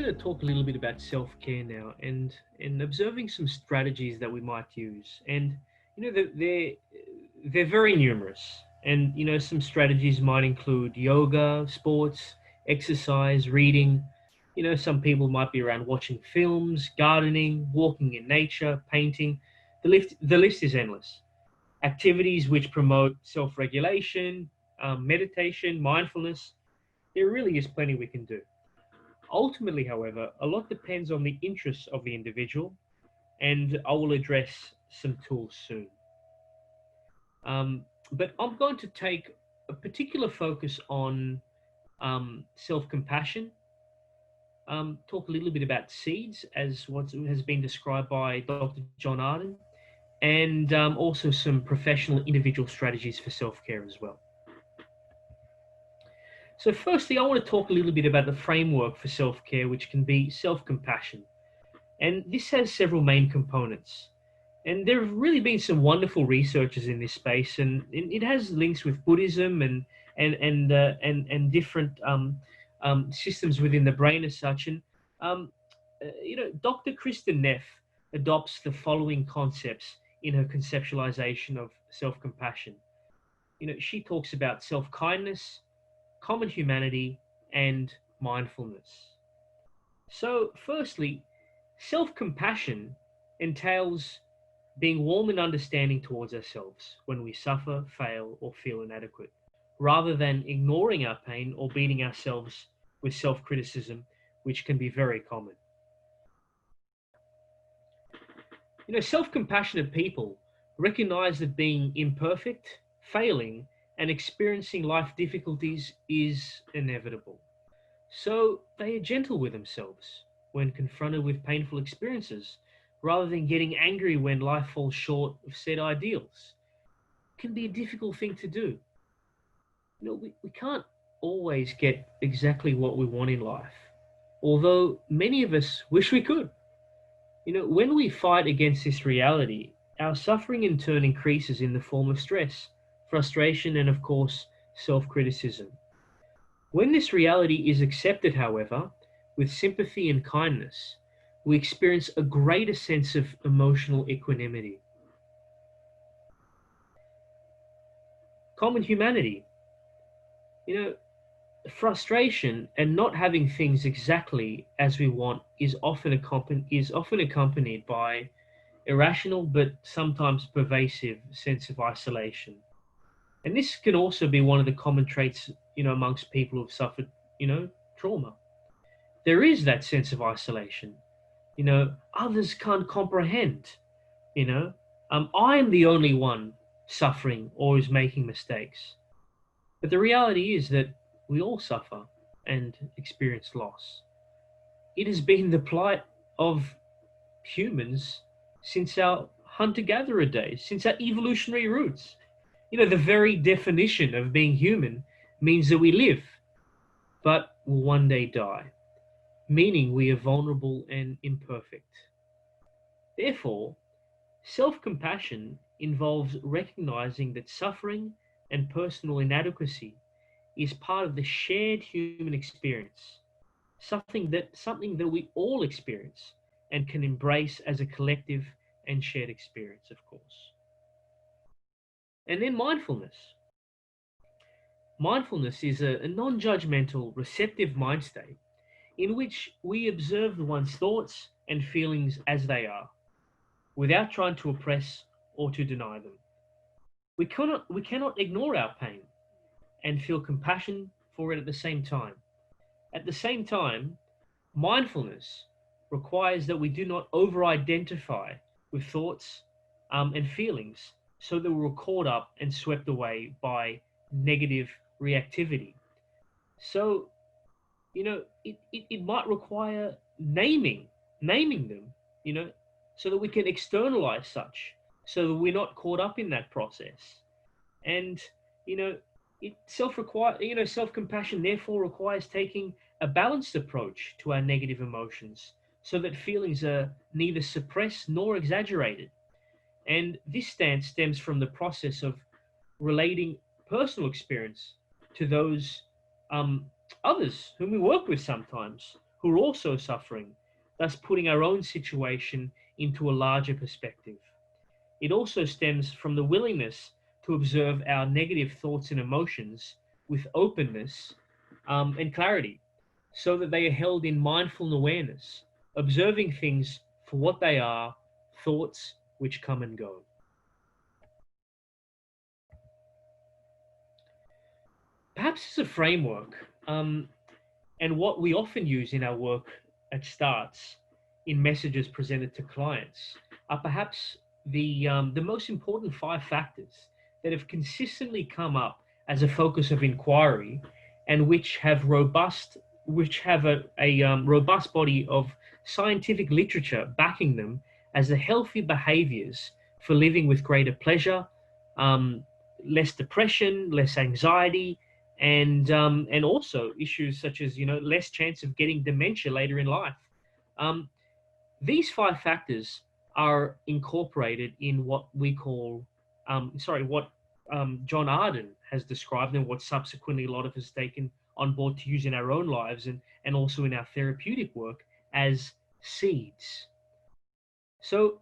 going to talk a little bit about self-care now and observing some strategies that we might use. And they're very numerous. And some strategies might include yoga, sports, exercise, reading. Some people might be around watching films, gardening, walking in nature, painting. The list is endless. Activities which promote self-regulation, meditation, mindfulness. There really is plenty we can do. Ultimately, however, a lot depends on the interests of the individual, and I will address some tools soon. But I'm going to take a particular focus on self compassion, talk a little bit about seeds, as what has been described by Dr. John Arden, and also some professional individual strategies for self care as well. So, firstly, I want to talk a little bit about the framework for self care, which can be self compassion. And this has several main components. And there have really been some wonderful researchers in this space, and it has links with Buddhism and different systems within the brain as such. And Dr. Kristen Neff adopts the following concepts in her conceptualization of self-compassion. She talks about self-kindness, common humanity, and mindfulness. So, firstly, self compassion entails being warm and understanding towards ourselves when we suffer, fail, or feel inadequate, rather than ignoring our pain or beating ourselves with self criticism, which can be very common. Self compassionate people recognize that being imperfect, failing, and experiencing life difficulties is inevitable. So they are gentle with themselves when confronted with painful experiences, rather than getting angry when life falls short of said ideals. It can be a difficult thing to do. We can't always get exactly what we want in life, although many of us wish we could. When we fight against this reality, our suffering in turn increases in the form of stress, frustration, and of course, self criticism. When this reality is accepted, however, with sympathy and kindness, we experience a greater sense of emotional equanimity. Common humanity. You know, Frustration and not having things exactly as we want is often accompanied by irrational but sometimes pervasive sense of isolation. And this can also be one of the common traits, amongst people who've suffered, trauma. There is that sense of isolation. Others can't comprehend. I'm the only one suffering or is making mistakes. But the reality is that we all suffer and experience loss. It has been the plight of humans since our hunter gatherer days, since our evolutionary roots. The very definition of being human means that we live, but will one day die, meaning we are vulnerable and imperfect. Therefore, self compassion involves recognizing that suffering and personal inadequacy is part of the shared human experience, something that we all experience and can embrace as a collective and shared experience, of course. And then mindfulness. Mindfulness is a non-judgmental, receptive mind state in which we observe one's thoughts and feelings as they are, without trying to oppress or to deny them. We cannot ignore our pain and feel compassion for it at the same time. At the same time, mindfulness requires that we do not over identify with thoughts and feelings so that we're caught up and swept away by negative reactivity. So, it might require naming them, you know, so that we can externalize such, so that we're not caught up in that process. And, you know, self compassion therefore requires taking a balanced approach to our negative emotions so that feelings are neither suppressed nor exaggerated. And this stance stems from the process of relating personal experience to those others whom we work with sometimes, who are also suffering, thus putting our own situation into a larger perspective. It also stems from the willingness to observe our negative thoughts and emotions with openness and clarity, so that they are held in mindful awareness, observing things for what they are, thoughts which come and go. Perhaps as a framework, and what we often use in our work at Starts in messages presented to clients are perhaps the most important five factors that have consistently come up as a focus of inquiry, and which have a robust body of scientific literature backing them as the healthy behaviors for living with greater pleasure, um, less depression, less anxiety, and also issues such as less chance of getting dementia later in life. Um, these five factors are incorporated in what we call, what John Arden has described, and what subsequently a lot of us taken on board to use in our own lives and also in our therapeutic work as seeds. So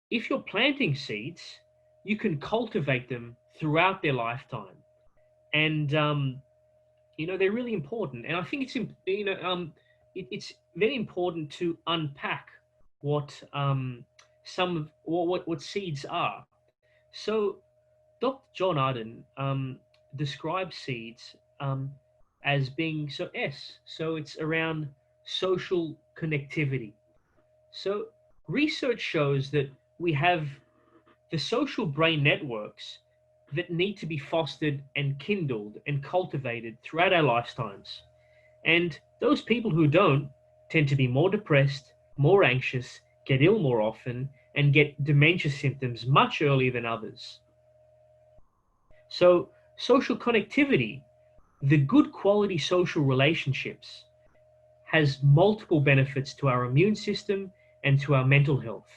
if you're planting seeds, you can cultivate them throughout their lifetime. And they're really important, and I think it's very important to unpack what some of what seeds are. So Dr. John Arden describes seeds as being so it's around social connectivity. So research shows that we have the social brain networks that need to be fostered and kindled and cultivated throughout our lifetimes. And those people who don't tend to be more depressed, more anxious, get ill more often, and get dementia symptoms much earlier than others. So, social connectivity, the good quality social relationships, has multiple benefits to our immune system and to our mental health,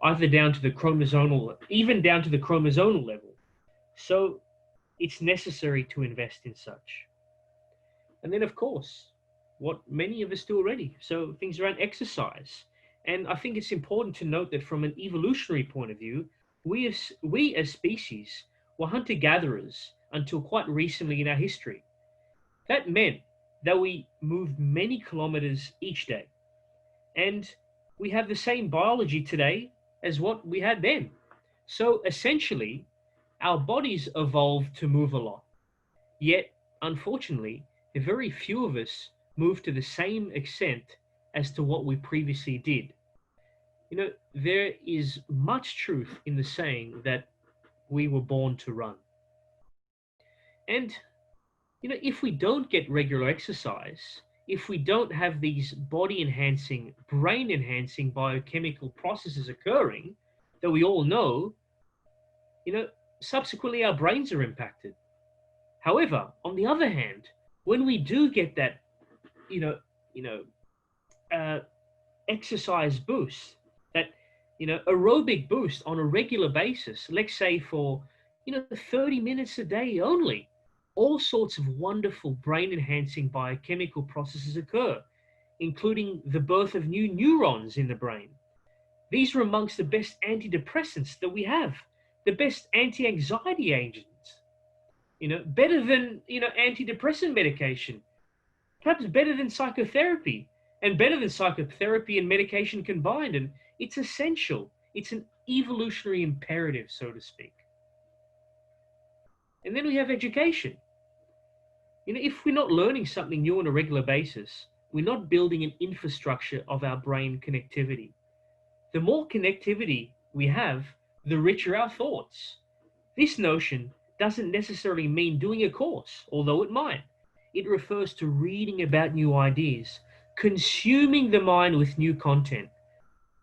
either down to the chromosomal, even down to the chromosomal level. So it's necessary to invest in such. And then, of course, what many of us do already. So things around exercise. And I think it's important to note that from an evolutionary point of view, we as species were hunter gatherers until quite recently in our history. That meant that we moved many kilometers each day. And we have the same biology today as what we had then. So essentially, our bodies evolved to move a lot. Yet, unfortunately, very few of us move to the same extent as to what we previously did. There is much truth in the saying that we were born to run. And, if we don't get regular exercise, if we don't have these body enhancing, brain enhancing biochemical processes occurring that we all know, you know, subsequently our brains are impacted. However, on the other hand, when we do get that, you know, you know, uh, exercise boost, that aerobic boost on a regular basis, let's say for 30 minutes a day only, all sorts of wonderful brain enhancing biochemical processes occur, including the birth of new neurons in the brain. These are amongst the best antidepressants that we have, the best anti-anxiety agents, better than antidepressant medication, perhaps better than psychotherapy, and better than psychotherapy and medication combined. And it's essential. It's an evolutionary imperative, so to speak. And then we have education. If we're not learning something new on a regular basis, we're not building an infrastructure of our brain connectivity. The more connectivity we have, the richer our thoughts. This notion doesn't necessarily mean doing a course, although it might. It refers to reading about new ideas, consuming the mind with new content,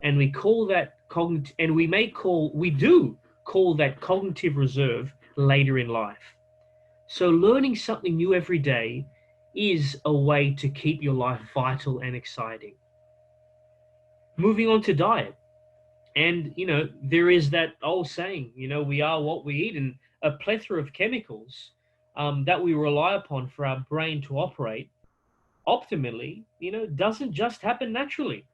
and we call that we do call that cognitive reserve later in life. So learning something new every day is a way to keep your life vital and exciting. Moving on to diet. And, there is that old saying, we are what we eat, and a plethora of chemicals that we rely upon for our brain to operate optimally, doesn't just happen naturally.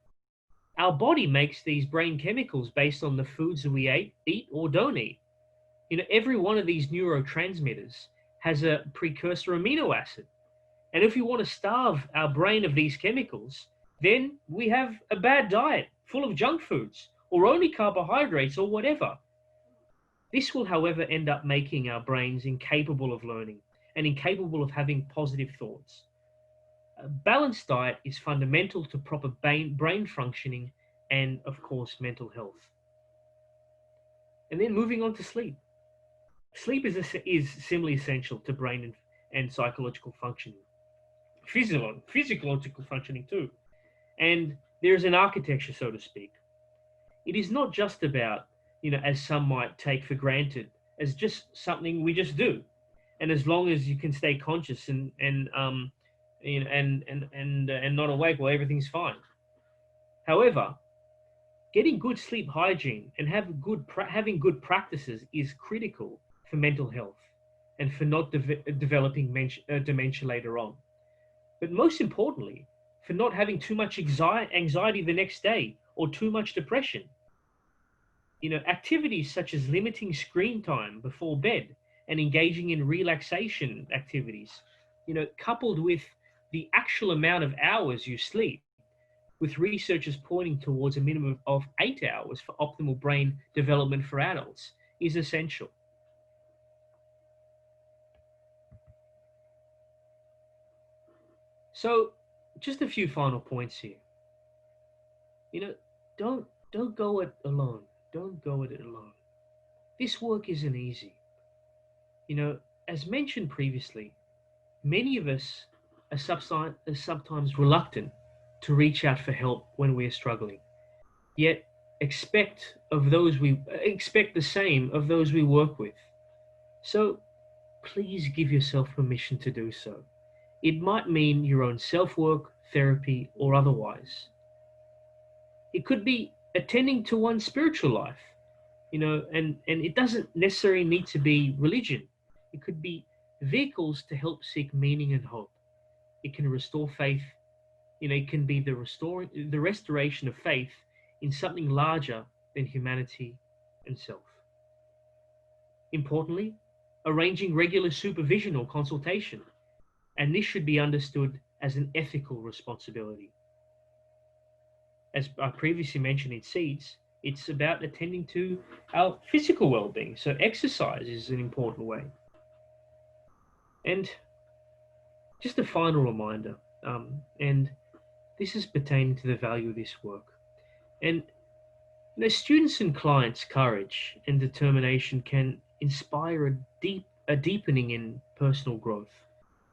Our body makes these brain chemicals based on the foods that we eat or don't eat. Every one of these neurotransmitters has a precursor amino acid. And if we want to starve our brain of these chemicals, then we have a bad diet full of junk foods or only carbohydrates or whatever. This will, however, end up making our brains incapable of learning and incapable of having positive thoughts. A balanced diet is fundamental to proper brain functioning and, of course, mental health. And then moving on to sleep. Sleep is similarly essential to brain and psychological functioning, physiological functioning too. And there's an architecture, so to speak. It is not just about, as some might take for granted, as just something we just do. And as long as you can stay conscious and not awake, well, everything's fine. However, getting good sleep hygiene and having good practices is critical for mental health and for not developing dementia later on. But most importantly, for not having too much anxiety the next day or too much depression. Activities such as limiting screen time before bed and engaging in relaxation activities, coupled with the actual amount of hours you sleep, with researchers pointing towards a minimum of 8 hours for optimal brain development for adults, is essential. So, just a few final points here. You know, don't don't go it alone. Don't go at it alone. This work isn't easy. You know, as mentioned previously, many of us are sometimes reluctant to reach out for help when we are struggling. Yet expect the same of those we work with. So please give yourself permission to do so. It might mean your own self-work, therapy, or otherwise. It could be attending to one's spiritual life, and it doesn't necessarily need to be religion. It could be vehicles to help seek meaning and hope. It can restore faith. It can be the restoration of faith in something larger than humanity and self. Importantly, arranging regular supervision or consultation, and this should be understood as an ethical responsibility. As I previously mentioned in Seeds, it's about attending to our physical well-being. So exercise is an important way. And just a final reminder, and this is pertaining to the value of this work. And students and clients' courage and determination can inspire a deepening in personal growth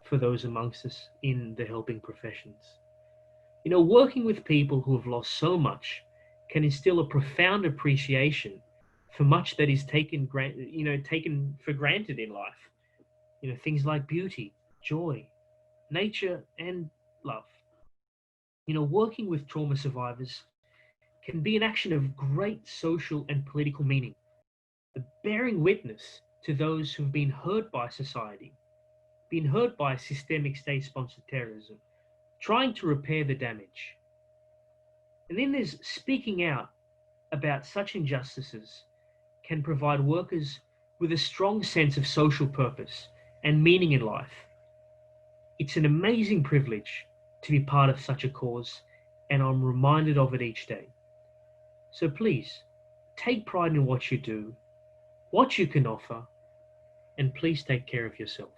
for those amongst us in the helping professions. Working with people who have lost so much can instill a profound appreciation for much that is taken for granted in life. Things like beauty, joy, nature, and love. Working with trauma survivors can be an action of great social and political meaning, bearing witness to those who've been hurt by society, been hurt by systemic state-sponsored terrorism, trying to repair the damage. And then there's speaking out about such injustices can provide workers with a strong sense of social purpose and meaning in life. It's an amazing privilege to be part of such a cause, and I'm reminded of it each day. So please, take pride in what you do, what you can offer, and please take care of yourself.